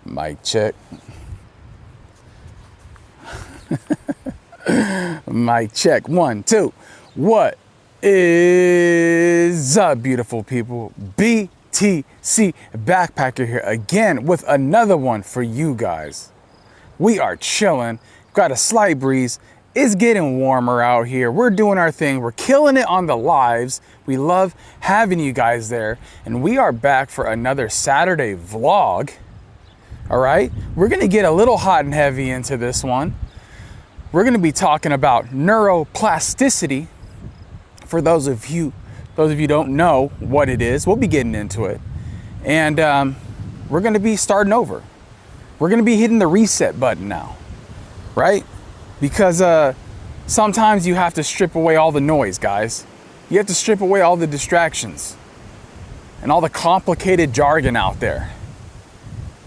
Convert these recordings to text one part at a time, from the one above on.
Mic check. Mic check. 1, 2. What is up, beautiful people? BTC Backpacker here again with another one for you guys. We are chilling. Got a slight breeze. It's getting warmer out here. We're doing our thing. We're killing it on the lives. We love having you guys there. And we are back for another Saturday vlog. All right, we're gonna get a little hot and heavy into this one. We're gonna be talking about neuroplasticity. For those of you don't know what it is, we'll be getting into it. And we're gonna be starting over. We're gonna be hitting the reset button now, right? Because sometimes you have to strip away all the noise, guys. You have to strip away all the distractions and all the complicated jargon out there.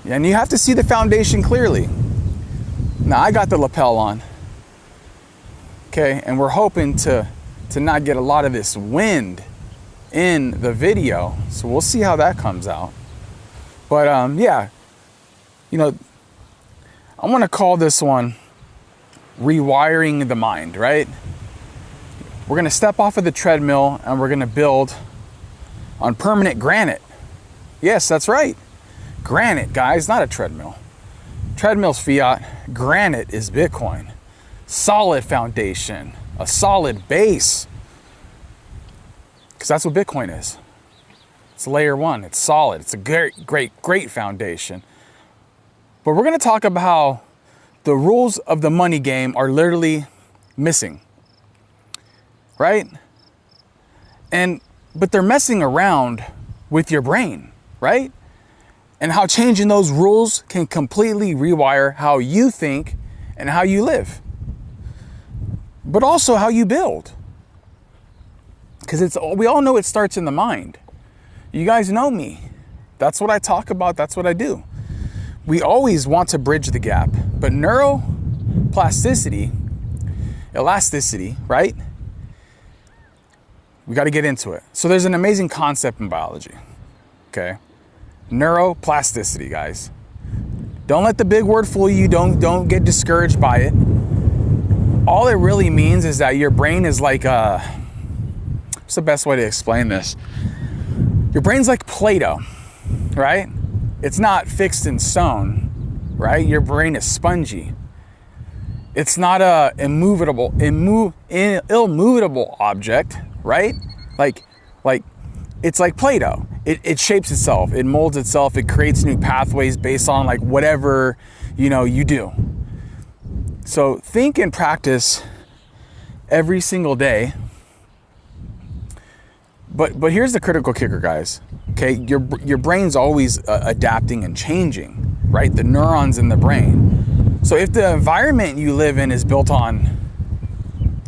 And you have to see the foundation clearly. Now, I got the lapel on, okay? And we're hoping to not get a lot of this wind in the video. So we'll see how that comes out. But yeah, you know, I want to call this one rewiring the mind, right? We're going to step off of the treadmill and we're going to build on permanent granite. Yes, that's right. Granite, guys, not a treadmill. Treadmill's fiat, granite is Bitcoin. Solid foundation, a solid base. Because that's what Bitcoin is. It's layer one, it's solid. It's a great foundation. But we're gonna talk about how the rules of the money game are literally missing, right? But they're messing around with your brain, right? And how changing those rules can completely rewire how you think and how you live. But also how you build. Because we all know it starts in the mind. You guys know me. That's what I talk about. That's what I do. We always want to bridge the gap. But neuroplasticity, elasticity, right? We got to get into it. So there's an amazing concept in biology, okay? Neuroplasticity, guys. Don't let the big word fool you. Don't get discouraged by it. All it really means is that your brain is like what's the best way to explain this? Your brain's like Play-Doh, right? It's not fixed in stone, right? Your brain is spongy. It's not a immovable object, right? Like it's like Play-Doh. It shapes itself, it molds itself, it creates new pathways based on like whatever, you do. So think and practice every single day. But here's the critical kicker, guys. Okay, your brain's always adapting and changing, right? The neurons in the brain. So if the environment you live in is built on,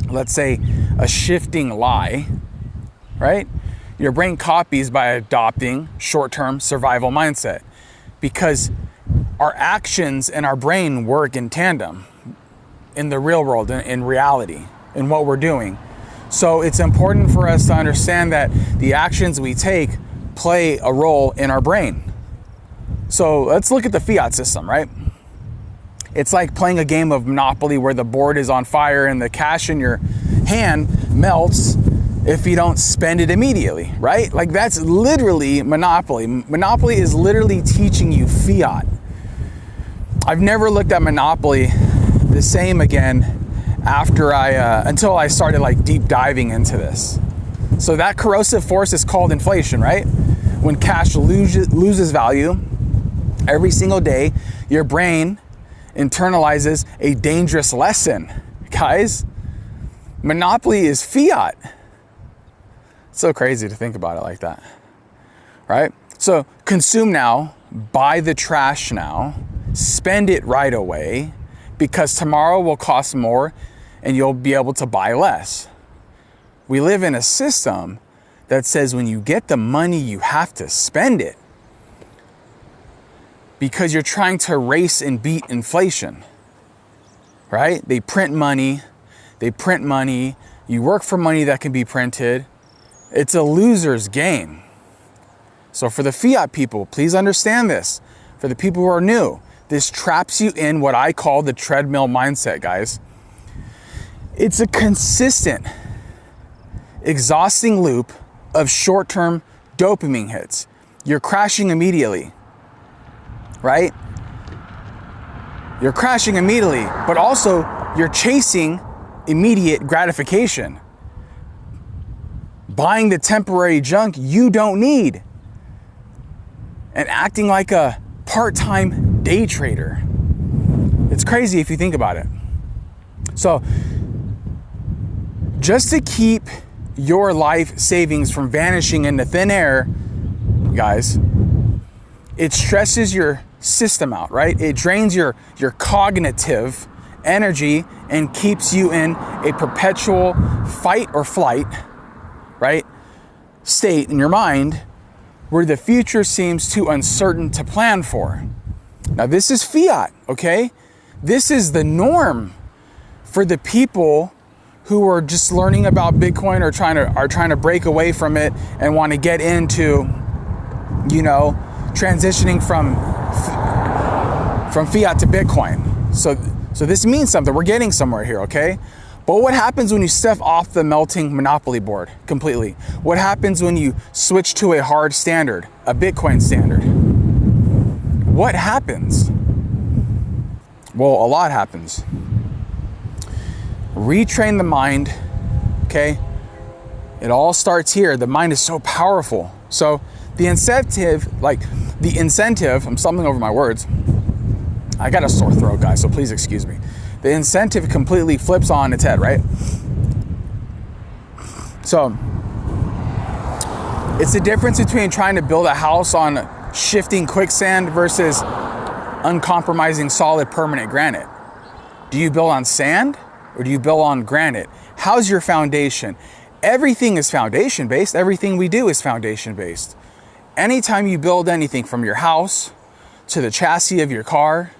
let's say, a shifting lie, right? Your brain copies by adopting short-term survival mindset, because our actions and our brain work in tandem in the real world, in reality, in what we're doing. So it's important for us to understand that the actions we take play a role in our brain. So let's look at the fiat system, right? It's like playing a game of Monopoly where the board is on fire and the cash in your hand melts if you don't spend it immediately, right? Like that's literally Monopoly. Monopoly is literally teaching you fiat. I've never looked at Monopoly the same again until I started like deep diving into this. So that corrosive force is called inflation, right? When cash loses value every single day, your brain internalizes a dangerous lesson. Guys, Monopoly is fiat. It's so crazy to think about it like that, right? So consume now, buy the trash now, spend it right away, because tomorrow will cost more and you'll be able to buy less. We live in a system that says when you get the money, you have to spend it, because you're trying to race and beat inflation, right? They print money, you work for money that can be printed. It's a loser's game. So for the fiat people, please understand this. for the people who are new, this traps you in what I call the treadmill mindset, guys. It's a consistent, exhausting loop of short-term dopamine hits. You're crashing immediately, right? You're crashing immediately, but also you're chasing immediate gratification. Buying the temporary junk you don't need and acting like a part-time day trader. It's crazy if you think about it. So, just to keep your life savings from vanishing into thin air, guys, it stresses your system out, right? It drains your cognitive energy and keeps you in a perpetual fight or flight, right, state in your mind where the future seems too uncertain to plan for. Now, this is fiat, okay? This is the norm for the people who are just learning about Bitcoin or are trying to break away from it and want to get into, transitioning from fiat to Bitcoin. So this means something. We're getting somewhere here, okay? But what happens when you step off the melting monopoly board completely? What happens when you switch to a hard standard, a Bitcoin standard? What happens? Well, a lot happens. Retrain the mind, okay? It all starts here. The mind is so powerful. So the incentive, I'm stumbling over my words. I got a sore throat, guys, so please excuse me. The incentive completely flips on its head, right? So it's the difference between trying to build a house on shifting quicksand versus uncompromising solid permanent granite. Do you build on sand or do you build on granite? How's your foundation? Everything is foundation based. Everything we do is foundation based. Anytime you build anything, from your house to the chassis of your car,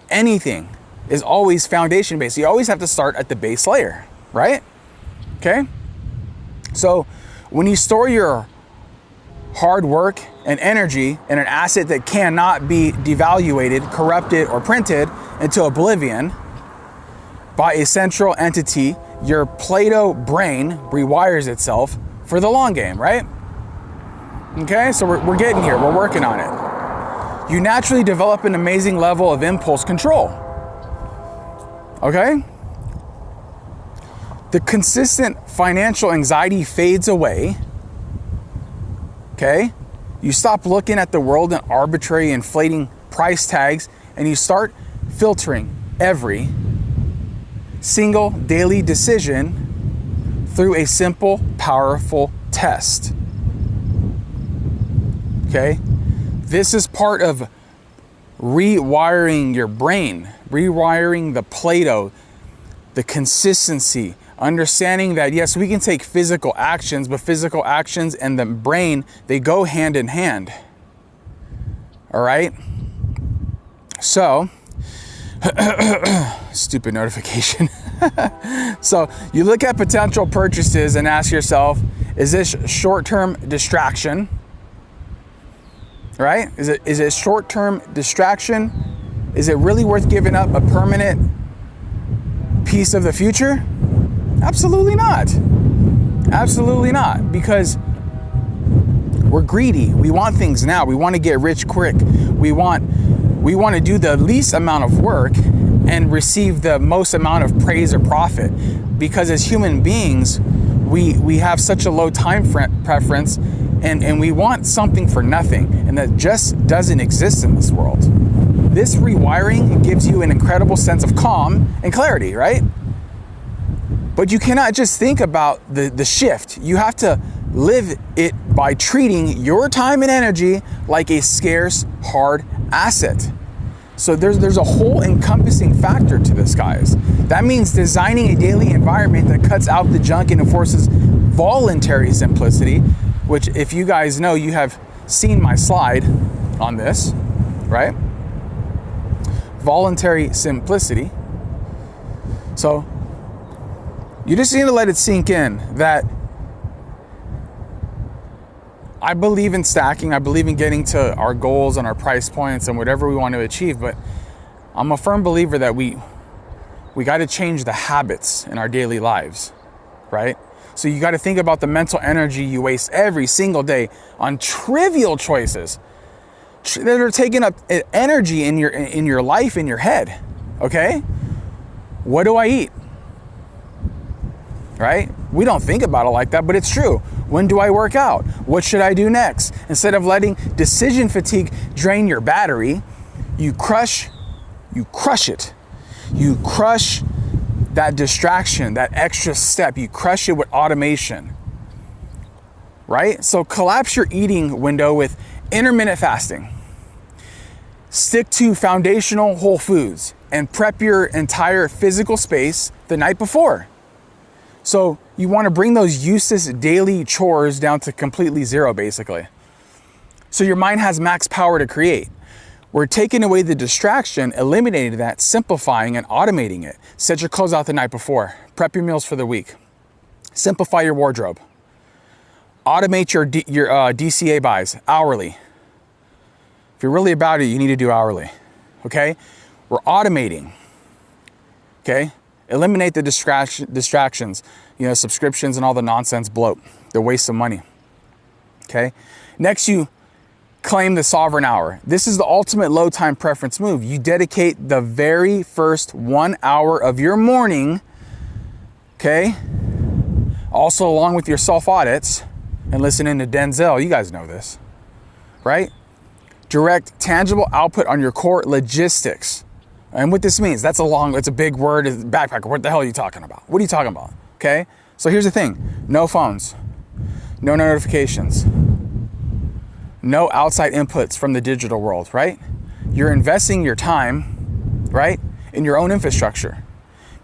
anything is always foundation based. You always have to start at the base layer, right? Okay? So when you store your hard work and energy in an asset that cannot be devaluated, corrupted, or printed into oblivion by a central entity, your Play-Doh brain rewires itself for the long game, right? Okay, so we're getting here. We're working on it. You naturally develop an amazing level of impulse control. Okay? The consistent financial anxiety fades away. Okay? You stop looking at the world in arbitrary, inflating price tags, and you start filtering every single daily decision through a simple, powerful test. Okay? This is part of rewiring your brain, rewiring the Play-Doh, the consistency, understanding that yes, we can take physical actions, but physical actions and the brain, they go hand in hand. All right? So, stupid notification. So you look at potential purchases and ask yourself, is this short-term distraction? Right? Is it short-term distraction? Is it really worth giving up a permanent piece of the future? Absolutely not. Absolutely not. Because we're greedy. We want things now. We want to get rich quick. We want to do the least amount of work and receive the most amount of praise or profit. Because as human beings, we have such a low time preference, and we want something for nothing, and that just doesn't exist in this world. This rewiring gives you an incredible sense of calm and clarity, right? But you cannot just think about the shift. You have to live it by treating your time and energy like a scarce, hard asset. So there's a whole encompassing factor to this, guys. That means designing a daily environment that cuts out the junk and enforces voluntary simplicity, which, if you guys know, you have seen my slide on this, right? Voluntary simplicity. So you just need to let it sink in that I believe in stacking. I believe in getting to our goals and our price points and whatever we want to achieve. But I'm a firm believer that we got to change the habits in our daily lives, right? So you got to think about the mental energy you waste every single day on trivial choices that are taking up energy in your life, in your head. Okay? What do I eat? Right? We don't think about it like that, but it's true. When do I work out? What should I do next? Instead of letting decision fatigue drain your battery, you crush it. You crush that distraction, that extra step. You crush it with automation, right? So collapse your eating window with intermittent fasting. Stick to foundational whole foods and prep your entire physical space the night before. So you want to bring those useless daily chores down to completely zero, basically. So your mind has max power to create. We're taking away the distraction, eliminating that, simplifying and automating it. Set your clothes out the night before. Prep your meals for the week. Simplify your wardrobe. Automate your DCA buys hourly. If you're really about it, you need to do hourly. Okay? We're automating. Okay? Eliminate the distractions, subscriptions and all the nonsense bloat, the waste of money. Okay? Next, you claim the sovereign hour. This is the ultimate low time preference move. You dedicate the very first 1 hour of your morning, okay? Also along with your self audits and listening to Denzel, you guys know this, right? Direct tangible output on your core logistics. And what this means, it's a big word, backpacker. What the hell are you talking about? What are you talking about? Okay? So here's the thing. No phones, no notifications, no outside inputs from the digital world, right? You're investing your time, right, in your own infrastructure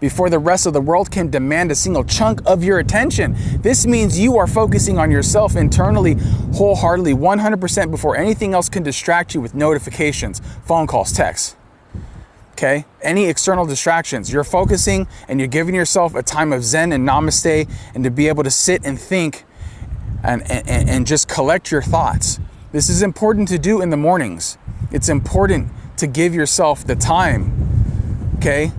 before the rest of the world can demand a single chunk of your attention. This means you are focusing on yourself internally, wholeheartedly, 100% before anything else can distract you with notifications, phone calls, texts. Okay? Any external distractions, you're focusing and you're giving yourself a time of Zen and Namaste and to be able to sit and think and just collect your thoughts. This is important to do in the mornings. It's important to give yourself the time, okay,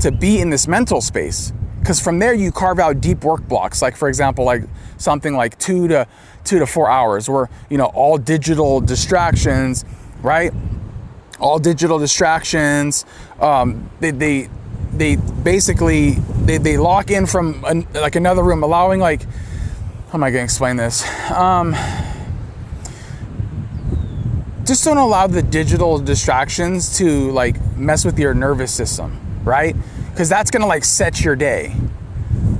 to be in this mental space. Because from there you carve out deep work blocks, like for example, like something like 2 to 4 hours, where all digital distractions, right? All digital distractions, they basically lock in from another room, allowing how am I going to explain this? Just don't allow the digital distractions to mess with your nervous system, right? Because that's going to set your day.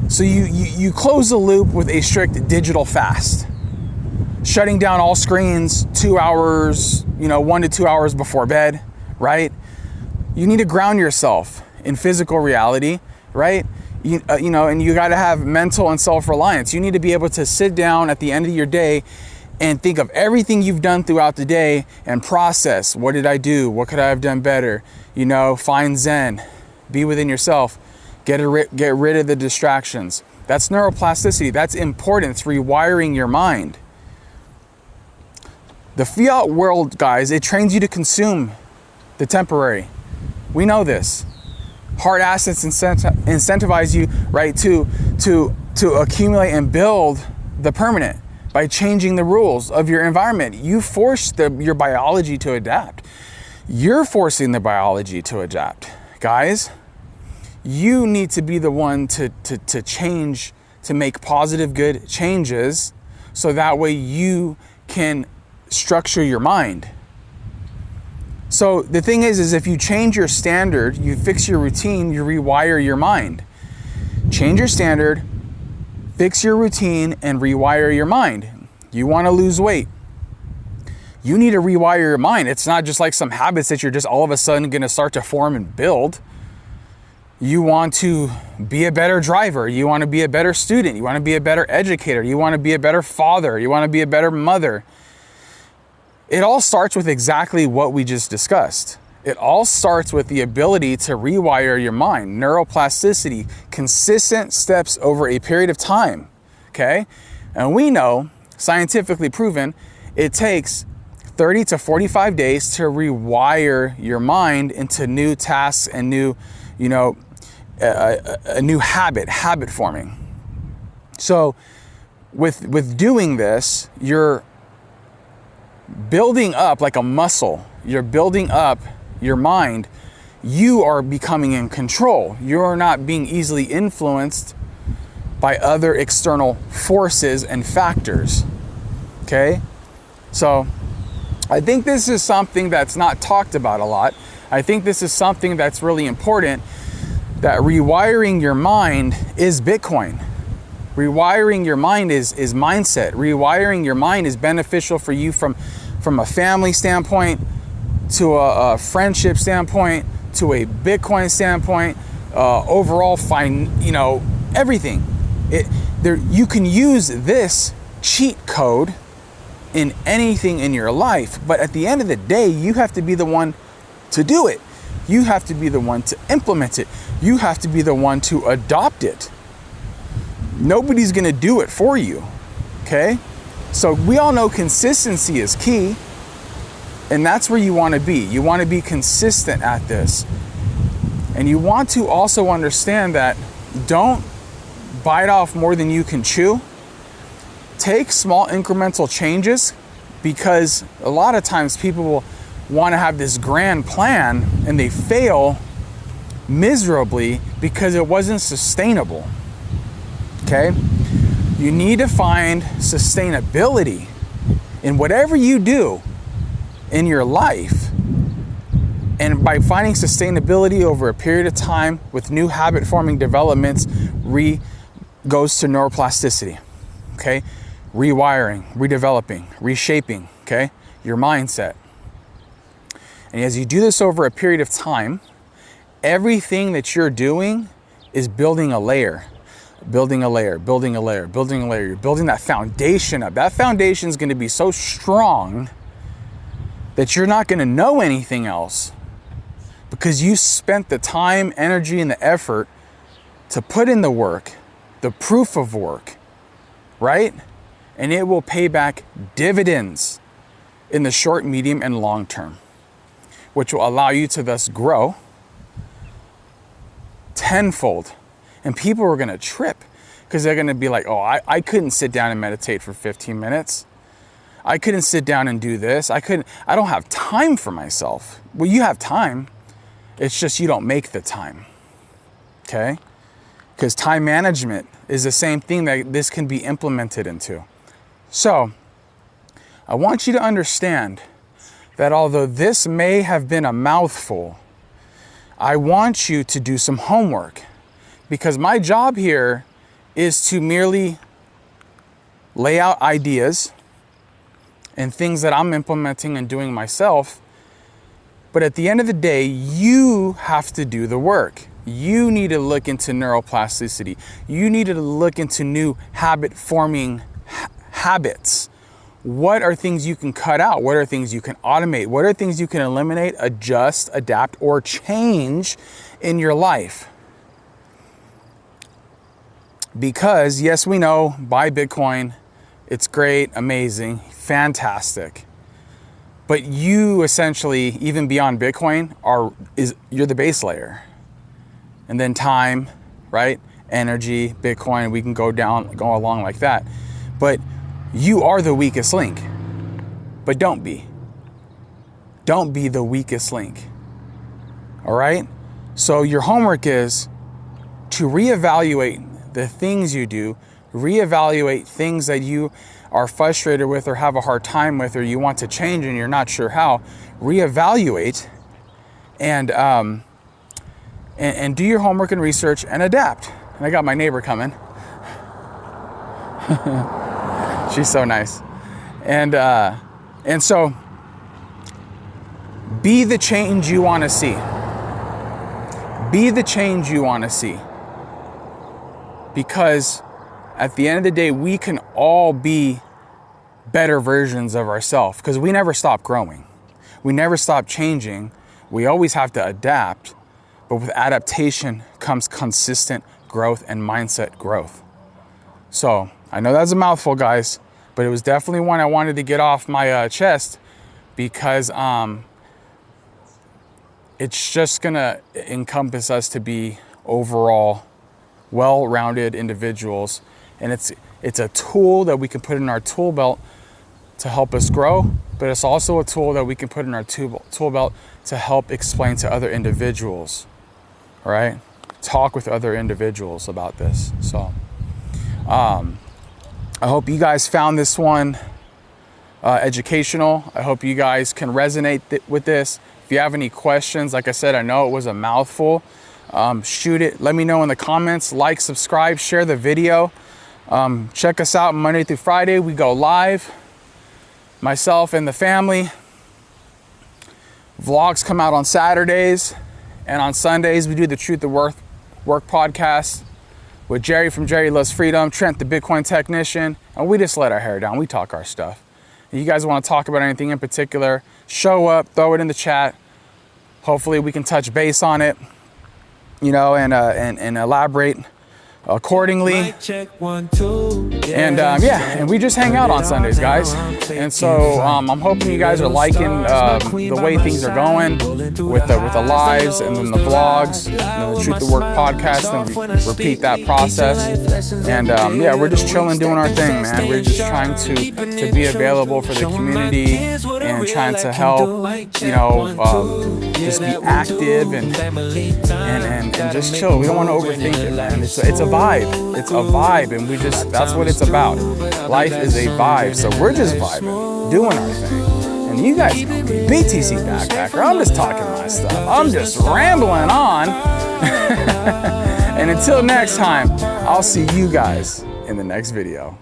So you close the loop with a strict digital fast, shutting down all screens 2 hours, 1 to 2 hours before bed, right? You need to ground yourself in physical reality, right? And you got to have mental and self-reliance. You need to be able to sit down at the end of your day and think of everything you've done throughout the day and process. What did I do? What could I have done better? Find Zen, be within yourself, get rid of the distractions. That's neuroplasticity. That's important. It's rewiring your mind. The fiat world, guys, it trains you to consume the temporary. We know this. Hard assets incentivize you, right, to accumulate and build the permanent by changing the rules of your environment. You force your biology to adapt. You're forcing the biology to adapt. Guys, you need to be the one to change, to make positive, good changes, so that way you can structure your mind. So the thing is if you change your standard, you fix your routine, you rewire your mind. Change your standard, fix your routine, and rewire your mind. You want to lose weight. You need to rewire your mind. It's not just like some habits that you're just all of a sudden going to start to form and build. You want to be a better driver. You want to be a better student. You want to be a better educator. You want to be a better father. You want to be a better mother. It all starts with exactly what we just discussed. It all starts with the ability to rewire your mind, neuroplasticity, consistent steps over a period of time, okay? And we know scientifically proven, it takes 30 to 45 days to rewire your mind into new tasks and new, you know, a new habit forming. So with doing this, you're building up like a muscle. You're building up your mind. You are becoming in control. You're not being easily influenced by other external forces and factors. Okay? So I think this is something that's not talked about a lot. I think this is something that's really important, that rewiring your mind is Bitcoin. Rewiring your mind is mindset. Rewiring your mind is beneficial for you from a family standpoint, to a friendship standpoint, to a Bitcoin standpoint, overall, you know, everything. You can use this cheat code in anything in your life, but at the end of the day, you have to be the one to do it. You have to be the one to implement it. You have to be the one to adopt it. Nobody's gonna do it for you, okay? So we all know consistency is key, and that's where you wanna be. You wanna be consistent at this. And you want to also understand that don't bite off more than you can chew. Take small incremental changes, because a lot of times people will want to have this grand plan and they fail miserably because it wasn't sustainable. Okay? You need to find sustainability in whatever you do in your life. And by finding sustainability over a period of time with new habit forming developments, goes to neuroplasticity. Okay? Rewiring, redeveloping, reshaping, okay, your mindset. And as you do this over a period of time, everything that you're doing is building a layer, building a layer, building a layer, building a layer. You're building that foundation up. That foundation is going to be so strong that you're not going to know anything else, because you spent the time, energy, and the effort to put in the work, the proof of work, right? And it will pay back dividends in the short, medium, and long term, which will allow you to thus grow tenfold. And people are gonna trip, because they're gonna be like, oh, I couldn't sit down and meditate for 15 minutes. I couldn't sit down and do this. I don't have time for myself. Well, you have time. It's just you don't make the time, okay? Because time management is the same thing that this can be implemented into. So, I want you to understand that although this may have been a mouthful, I want you to do some homework, because my job here is to merely lay out ideas and things that I'm implementing and doing myself. But at the end of the day, you have to do the work. You need to look into neuroplasticity. You need to look into new habit forming habits. What are things you can cut out? What are things you can automate? What are things you can eliminate, adjust, adapt, or change in your life? Because yes, we know, buy Bitcoin. It's great, amazing, fantastic. But you essentially, even beyond Bitcoin, you're the base layer. And then time, right? Energy, Bitcoin, we can go along like that. But you are the weakest link. But don't be. Don't be the weakest link. All right? So your homework is to reevaluate the things you do, reevaluate things that you are frustrated with or have a hard time with, or you want to change and you're not sure how. Reevaluate and do your homework and research and adapt. And I got my neighbor coming. She's so nice. And so be the change you want to see. Be the change you want to see. Because at the end of the day, we can all be better versions of ourselves, because we never stop growing. We never stop changing. We always have to adapt. But with adaptation comes consistent growth and mindset growth. So I know that's a mouthful, guys, but it was definitely one I wanted to get off my chest, because it's just gonna encompass us to be overall well-rounded individuals, and it's a tool that we can put in our tool belt to help us grow, but it's also a tool that we can put in our tool belt to help explain to other individuals, right? Talk with other individuals about this. So I hope you guys found this one educational. I hope you guys can resonate with this. If you have any questions, like I said, I know it was a mouthful. Shoot it. Let me know in the comments. Like, subscribe, share the video. Check us out Monday through Friday. We go live. Myself and the family. Vlogs come out on Saturdays, and on Sundays we do the Truth of Work podcast with Jerry from Jerry Loves Freedom, Trent the Bitcoin technician, and we just let our hair down. We talk our stuff. If you guys want to talk about anything in particular, show up, throw it in the chat. Hopefully we can touch base on it, you know, and elaborate accordingly. And we just hang out on Sundays, guys. And so I'm hoping you guys are liking the way things are going with the lives and then the vlogs, and the Truth of Work podcast, and we repeat that process. And yeah, we're just chilling, doing our thing, man. We're just trying to be available for the community and trying to help, you know, just be active and just chill. We don't want to overthink it, man. It's a vibe. It's a vibe, and that's what it's about. Life is a vibe, so we're just vibing, doing our thing. And you guys know me, BTC Backpacker. I'm just talking my stuff. I'm just rambling on. And until next time, I'll see you guys in the next video.